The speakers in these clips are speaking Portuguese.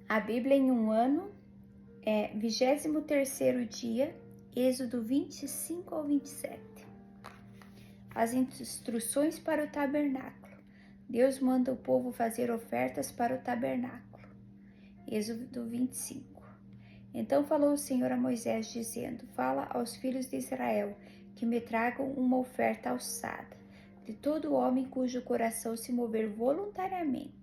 A Bíblia em um ano é 23º dia, Êxodo 25 ao 27. As instruções para o tabernáculo. Deus manda o povo fazer ofertas para o tabernáculo. Êxodo 25. Então falou o Senhor a Moisés, dizendo: Fala aos filhos de Israel que me tragam uma oferta alçada, de todo homem cujo coração se mover voluntariamente.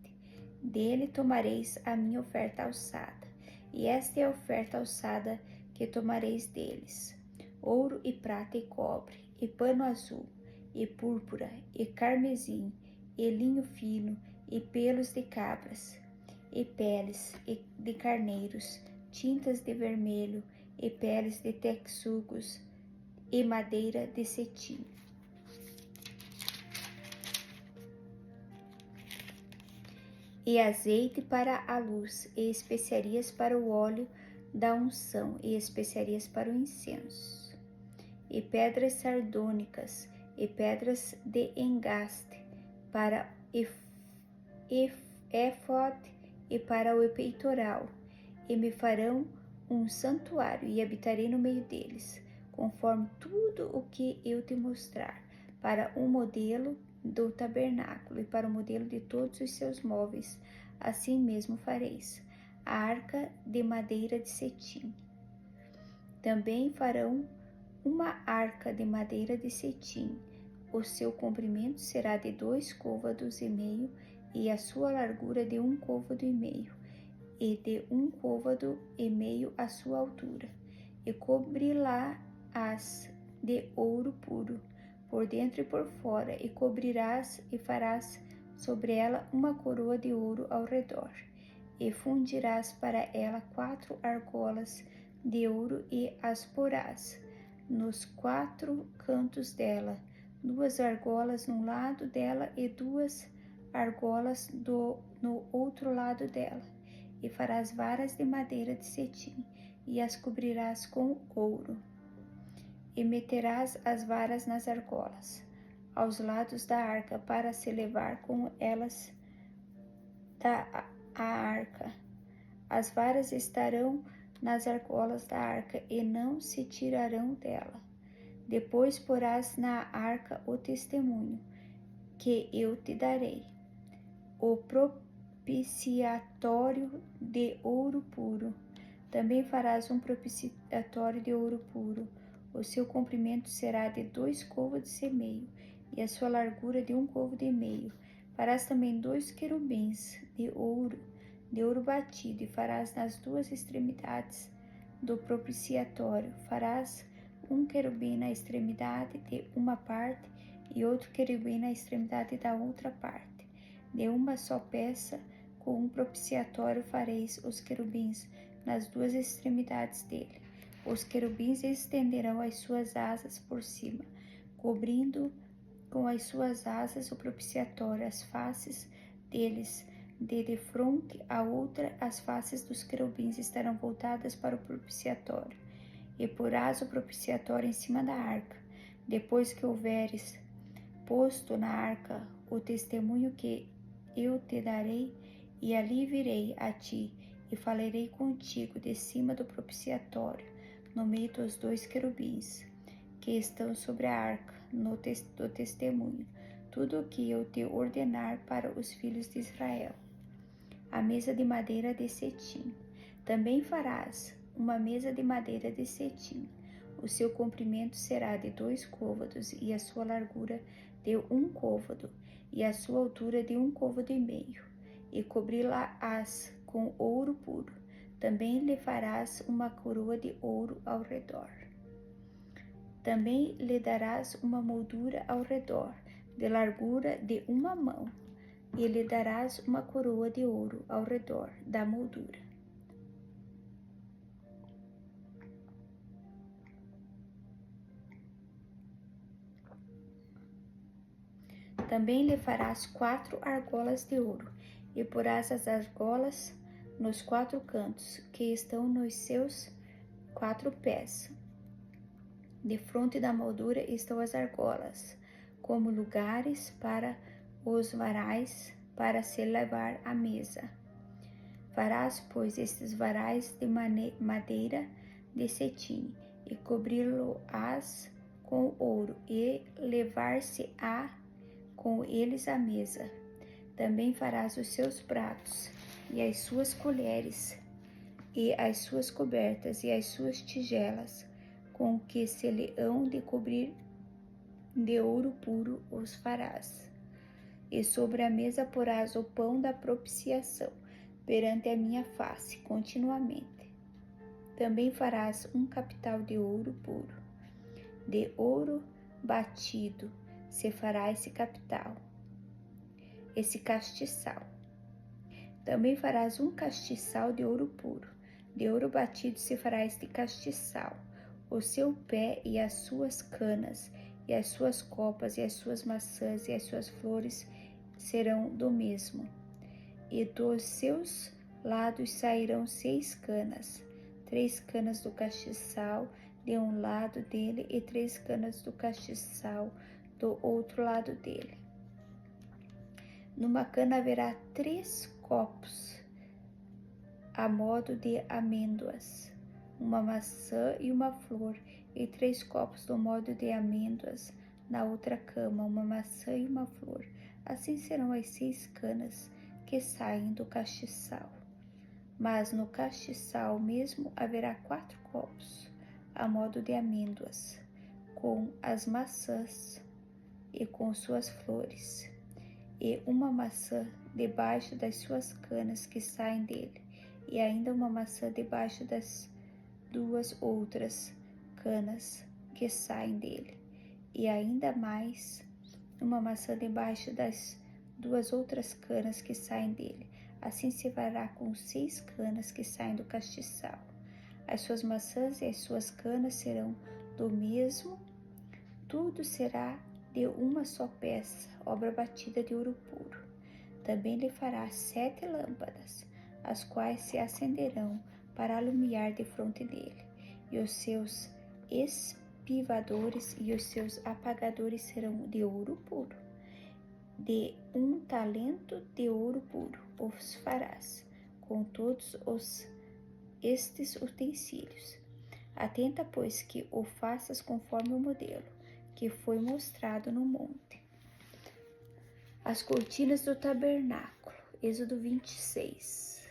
Dele tomareis a minha oferta alçada, e esta é a oferta alçada que tomareis deles: ouro e prata e cobre, e pano azul, e púrpura, e carmesim, e linho fino, e pelos de cabras, e peles de carneiros, tintas de vermelho, e peles de texugos, e madeira de cetim. E azeite para a luz, e especiarias para o óleo da unção, e especiarias para o incenso, e pedras sardônicas, e pedras de engaste, para éfode e para o peitoral, e me farão um santuário, e habitarei no meio deles, conforme tudo o que eu te mostrar, para um modelo do tabernáculo e para o modelo de todos os seus móveis, assim mesmo fareis. A arca de madeira de cetim. Também farão uma arca de madeira de cetim. O seu comprimento será de 2 côvados e meio, e a sua largura de 1 côvado e meio, e de 1 côvado e meio a sua altura. E cobri-lá-ás de ouro puro, por dentro e por fora, e cobrirás e farás sobre ela uma coroa de ouro ao redor, e fundirás para ela 4 argolas de ouro, e as porás nos 4 cantos dela, 2 argolas num lado dela e 2 argolas no outro lado dela, e farás varas de madeira de cetim, e as cobrirás com ouro. E meterás as varas nas argolas, aos lados da arca, para se levar com elas a arca. As varas estarão nas argolas da arca, e não se tirarão dela. Depois porás na arca o testemunho, que eu te darei, o propiciatório de ouro puro. Também farás um propiciatório de ouro puro. O seu comprimento será de 2 côvados e meio, e a sua largura de 1 côvado e meio. Farás também 2 querubins de ouro batido, e farás nas 2 extremidades do propiciatório. Farás um querubim na extremidade de uma parte, e outro querubim na extremidade da outra parte. De uma só peça, com um propiciatório, fareis os querubins nas 2 extremidades dele. Os querubins estenderão as suas asas por cima, cobrindo com as suas asas o propiciatório, as faces deles, de fronte a outra. As faces dos querubins estarão voltadas para o propiciatório. E porás o propiciatório em cima da arca. Depois que houveres posto na arca o testemunho que eu te darei, e ali virei a ti, e falarei contigo de cima do propiciatório, no meio dos 2 querubins, que estão sobre a arca do testemunho, tudo o que eu te ordenar para os filhos de Israel. A mesa de madeira de cetim. Também farás uma mesa de madeira de cetim. O seu comprimento será de 2 côvados, e a sua largura de 1 côvado, e a sua altura de 1 côvado e meio, e cobri-la-ás com ouro puro. Também lhe farás uma coroa de ouro ao redor. Também lhe darás uma moldura ao redor, de largura de 1 mão, e lhe darás uma coroa de ouro ao redor da moldura. Também lhe farás 4 argolas de ouro, e porás as argolas nos 4 cantos, que estão nos seus 4 pés. De fronte da moldura estão as argolas, como lugares para os varais, para se levar à mesa. Farás, pois, estes varais de madeira de cetim, e cobri-lo-ás com ouro, e levar-se-á com eles à mesa. Também farás os seus pratos, e as suas colheres, e as suas cobertas, e as suas tigelas, com que se lhe hão de cobrir de ouro puro os farás. E sobre a mesa porás o pão da propiciação, perante a minha face, continuamente. Também farás um capital de ouro puro. De ouro batido se fará esse capital, esse castiçal. Também farás um castiçal de ouro puro. De ouro batido se fará este castiçal. O seu pé e as suas canas, e as suas copas, e as suas maçãs, e as suas flores serão do mesmo. E dos seus lados sairão 6 canas, 3 canas do castiçal de um lado dele, e 3 canas do castiçal do outro lado dele. Numa cana haverá 3 copos, a modo de amêndoas, uma maçã e uma flor, e 3 copos do modo de amêndoas na outra cama, uma maçã e uma flor. Assim serão as 6 canas que saem do castiçal. Mas no castiçal mesmo haverá 4 copos, a modo de amêndoas, com as maçãs e com suas flores, e uma maçã debaixo das suas canas que saem dele, e ainda uma maçã debaixo das 2 outras canas que saem dele, e ainda mais uma maçã debaixo das 2 outras canas que saem dele. Assim se fará com 6 canas que saem do castiçal. As suas maçãs e as suas canas serão do mesmo, tudo será de uma só peça, obra batida de ouro puro. Também lhe fará 7 lâmpadas, as quais se acenderão para alumiar defronte dele, e os seus espivadores e os seus apagadores serão de ouro puro. De 1 talento de ouro puro os farás, com todos estes utensílios. Atenta, pois, que o faças conforme o modelo que foi mostrado no monte. As cortinas do tabernáculo, Êxodo 26.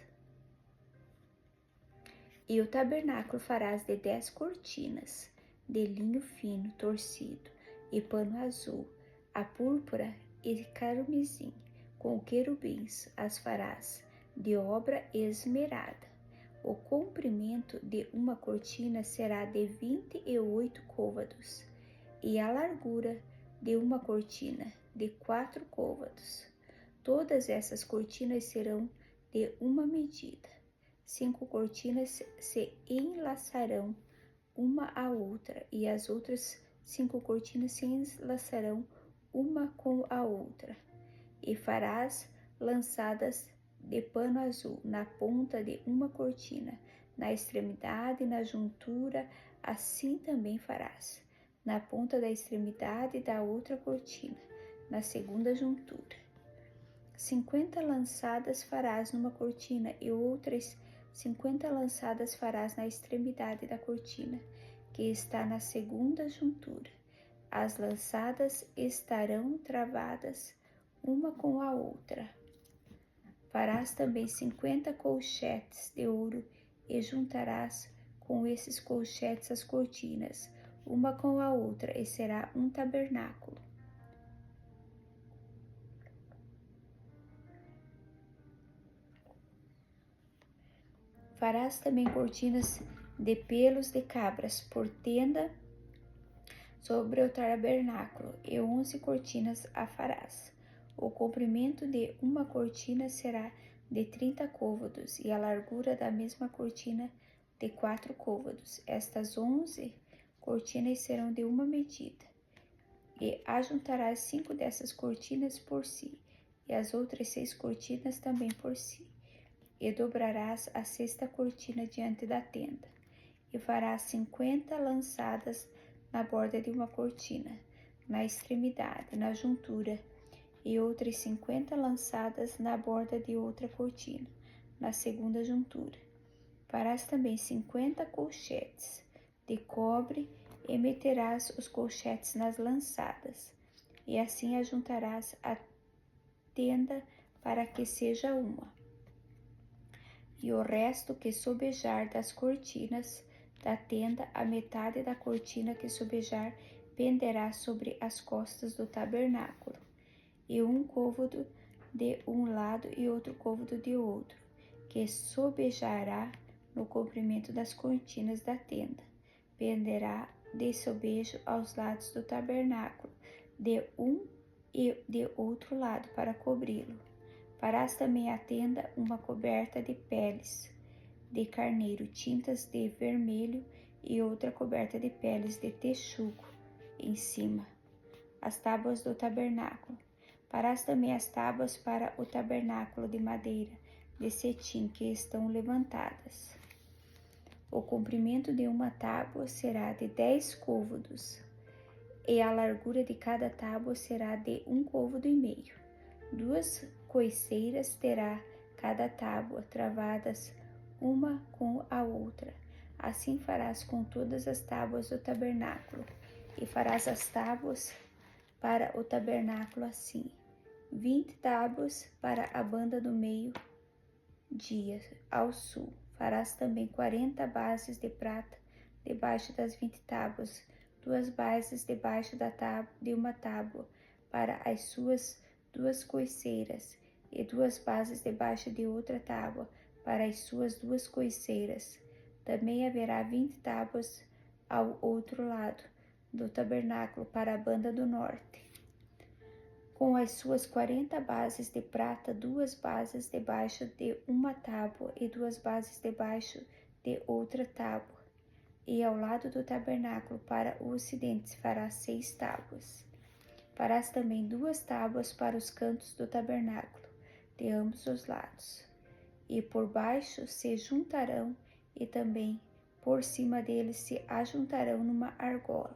E o tabernáculo farás de 10 cortinas, de linho fino, torcido, e pano azul, a púrpura e carmesim, com querubins as farás, de obra esmerada. O comprimento de uma cortina será de 28 côvados, e a largura de uma cortina de 4 côvados. Todas essas cortinas serão de uma medida. 5 cortinas se enlaçarão uma à outra, e as outras 5 cortinas se enlaçarão uma com a outra. E farás lançadas de pano azul na ponta de uma cortina, na extremidade e na juntura, assim também farás na ponta da extremidade da outra cortina, na segunda juntura. 50 lançadas farás numa cortina, e outras 50 lançadas farás na extremidade da cortina, que está na segunda juntura. As lançadas estarão travadas uma com a outra. Farás também 50 colchetes de ouro, e juntarás com esses colchetes as cortinas, uma com a outra, e será um tabernáculo. Farás também cortinas de pelos de cabras por tenda sobre o tabernáculo, e 11 cortinas a farás. O comprimento de uma cortina será de 30 côvados, e a largura da mesma cortina de 4 côvados. Estas 11 cortinas serão de uma medida. E ajuntarás 5 dessas cortinas por si, e as outras 6 cortinas também por si. E dobrarás a 6ª cortina diante da tenda, e farás 50 lançadas na borda de uma cortina, na extremidade, na juntura, e outras 50 lançadas na borda de outra cortina, na segunda juntura. Farás também 50 colchetes de cobre e meterás os colchetes nas lançadas, e assim ajuntarás a tenda para que seja uma. E o resto que sobejar das cortinas da tenda, a metade da cortina que sobejar, penderá sobre as costas do tabernáculo, e um côvado de um lado e outro côvado de outro, que sobejará no comprimento das cortinas da tenda. Penderá de sobejo aos lados do tabernáculo, de um e de outro lado, para cobri-lo. Farás também a tenda uma coberta de peles de carneiro, tintas de vermelho, e outra coberta de peles de texugo em cima. As tábuas do tabernáculo. Farás também as tábuas para o tabernáculo de madeira de cetim que estão levantadas. O comprimento de uma tábua será de 10 côvados, e a largura de cada tábua será de 1,5 côvado. 2 coiceiras terá cada tábua, travadas uma com a outra. Assim farás com todas as tábuas do tabernáculo, e farás as tábuas para o tabernáculo assim: 20 tábuas para a banda do meio-dia ao sul. Farás também 40 bases de prata debaixo das 20 tábuas, 2 bases debaixo de uma tábua para as suas 2 coiceiras, e 2 bases debaixo de outra tábua para as suas 2 coiceiras. Também haverá 20 tábuas ao outro lado do tabernáculo para a banda do norte, com as suas 40 bases de prata, 2 bases debaixo de uma tábua e 2 bases debaixo de outra tábua. E ao lado do tabernáculo para o ocidente farás 6 tábuas. Farás também 2 tábuas para os cantos do tabernáculo, de ambos os lados. E por baixo se juntarão, e também por cima deles se ajuntarão numa argola.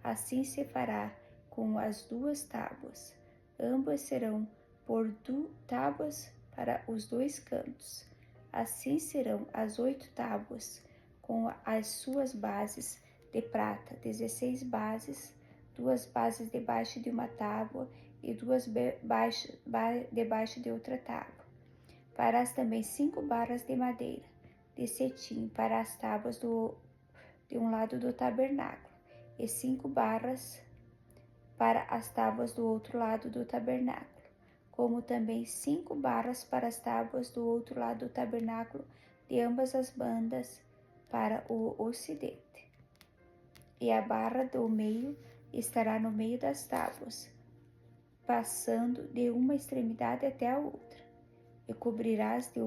Assim se fará com as 2 tábuas. Ambas serão por tábuas para os 2 cantos. Assim serão as 8 tábuas, com as suas bases de prata, 16 bases, 2 bases debaixo de uma tábua e 2 debaixo de outra tábua. Farás também 5 barras de madeira de cetim para as tábuas de um lado do tabernáculo, e 5 barras para as tábuas do outro lado do tabernáculo, como também 5 barras para as tábuas do outro lado do tabernáculo, de ambas as bandas para o ocidente. E a barra do meio estará no meio das tábuas, passando de uma extremidade até a outra. E cobrirás de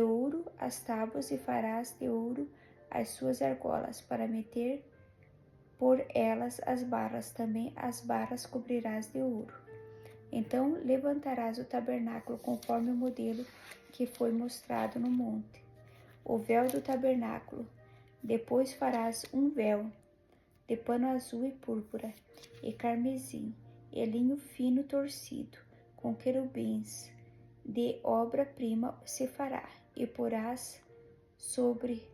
ouro as tábuas, e farás de ouro as suas argolas, para meter por elas as barras. Também as barras cobrirás de ouro. Então levantarás o tabernáculo conforme o modelo que foi mostrado no monte, o véu do tabernáculo. Depois farás um véu de pano azul e púrpura e carmesim, e linho fino torcido, com querubins de obra-prima se fará, e porás sobre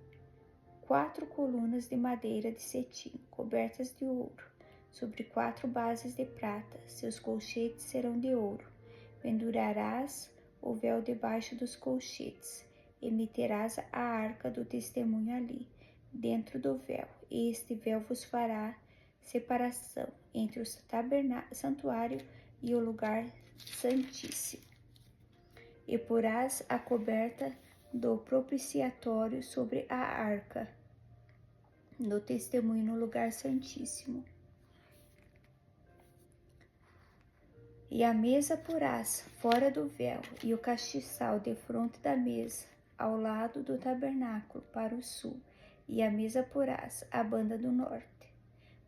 4 colunas de madeira de cetim, cobertas de ouro, sobre 4 bases de prata. Seus colchetes serão de ouro. Pendurarás o véu debaixo dos colchetes, e meterás a arca do testemunho ali, dentro do véu. E este véu vos fará separação entre o santuário e o lugar santíssimo. E porás a coberta do propiciatório sobre a arca do testemunho no lugar santíssimo. E a mesa porás fora do véu, e o castiçal defronte da mesa, ao lado do tabernáculo, para o sul, e a mesa porás à banda do norte.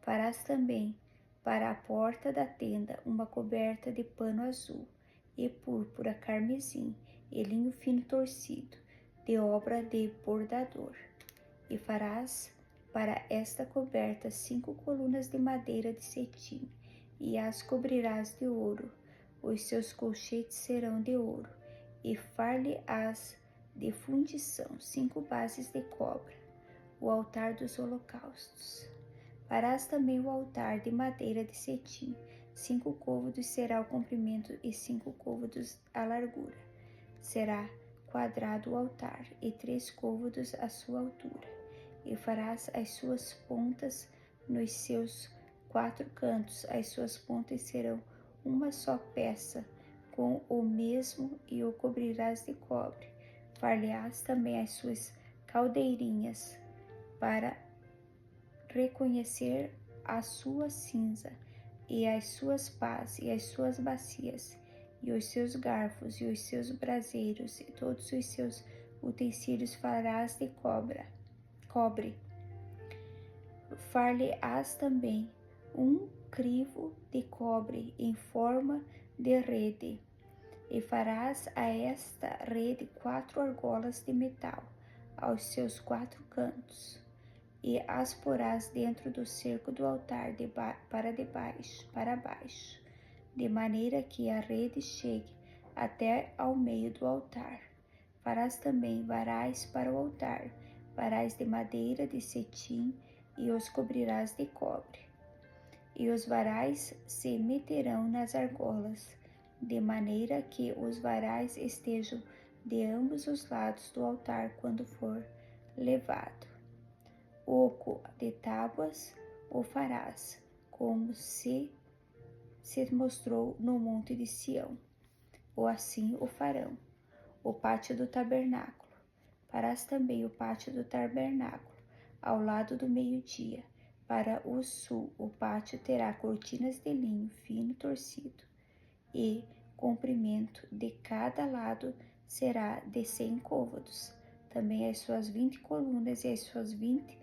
Farás também para a porta da tenda uma coberta de pano azul e púrpura carmesim, e linho fino torcido, de obra de bordador. E farás para esta coberta 5 colunas de madeira de cetim, e as cobrirás de ouro. Os seus colchetes serão de ouro, e far-lhe-ás de fundição 5 bases de cobre, o altar dos holocaustos. Farás também o altar de madeira de cetim, 5 côvados será o comprimento e 5 côvados a largura. Será quadrado o altar, e 3 côvados a sua altura. E farás as suas pontas nos seus 4 cantos, as suas pontas serão uma só peça, com o mesmo, e o cobrirás de cobre. Far-lhe-ás também as suas caldeirinhas, para reconhecer a sua cinza, e as suas pás, e as suas bacias, e os seus garfos, e os seus braseiros, e todos os seus utensílios farás de cobre. Far-lhe-ás também um crivo de cobre em forma de rede, e farás a esta rede 4 argolas de metal aos seus 4 cantos, e as porás dentro do cerco do altar para baixo, de maneira que a rede chegue até ao meio do altar. Farás também varais para o altar, varais de madeira de cetim, e os cobrirás de cobre. E os varais se meterão nas argolas, de maneira que os varais estejam de ambos os lados do altar quando for levado. Oco de tábuas o farás, como se mostrou no monte de Sião, ou assim o farão. O pátio do tabernáculo. Farás também o pátio do tabernáculo, ao lado do meio-dia. Para o sul, o pátio terá cortinas de linho fino torcido, e comprimento de cada lado será de 100 côvados. Também as suas 20 colunas e as suas 20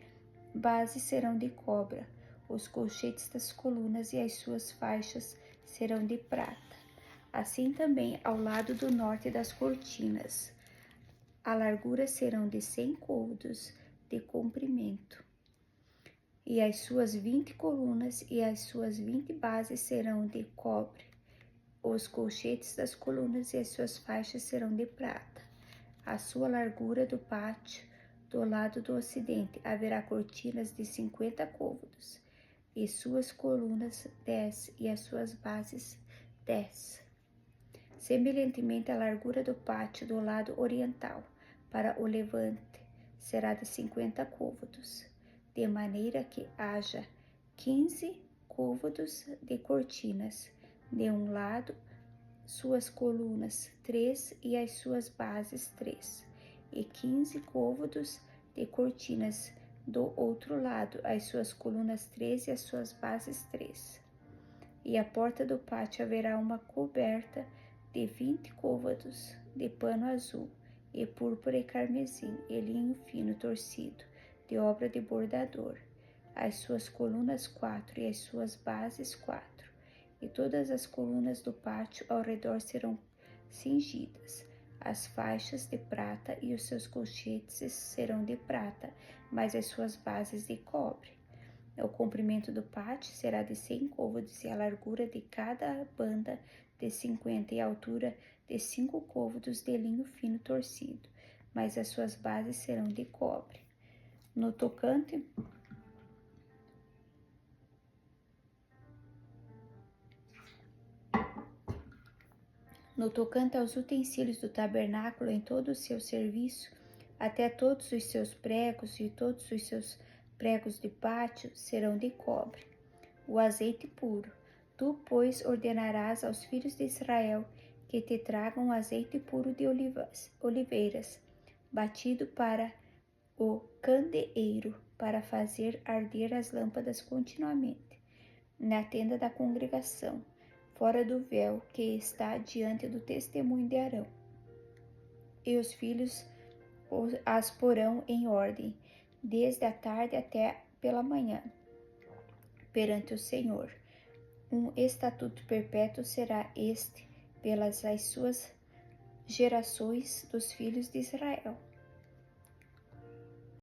bases serão de cobra. Os colchetes das colunas e as suas faixas serão de prata. Assim também ao lado do norte das cortinas. A largura serão de 100 côvados de comprimento. E as suas 20 colunas e as suas 20 bases serão de cobre. Os colchetes das colunas e as suas faixas serão de prata. A sua largura do pátio, do lado do ocidente, haverá cortinas de 50 côvados, e suas colunas 10, e as suas bases 10. Semelhantemente, a largura do pátio do lado oriental, para o levante, será de 50 côvados, de maneira que haja 15 côvados de cortinas, de um lado, suas colunas 3 e as suas bases 3, e 15 côvados de cortinas do outro lado, as suas colunas 3 e as suas bases 3. E à porta do pátio haverá uma coberta de 20 côvados de pano azul, e púrpura e carmesim, e linho fino torcido, de obra de bordador. As suas colunas 4 e as suas bases 4. E todas as colunas do pátio ao redor serão cingidas. As faixas de prata e os seus colchetes serão de prata, mas as suas bases de cobre. O comprimento do pátio será de 100 côvados, e a largura de cada banda de 50, e a altura de 5 côvados de linho fino torcido, mas as suas bases serão de cobre. No tocante aos utensílios do tabernáculo em todo o seu serviço, até todos os seus pregos e todos os seus pregos de pátio serão de cobre. O azeite puro. Tu, pois, ordenarás aos filhos de Israel que te tragam azeite puro de oliveiras, batido para o candeeiro, para fazer arder as lâmpadas continuamente, na tenda da congregação, fora do véu que está diante do testemunho de Arão. E os filhos as porão em ordem, desde a tarde até pela manhã, perante o Senhor. Um estatuto perpétuo será este pelas as suas gerações dos filhos de Israel.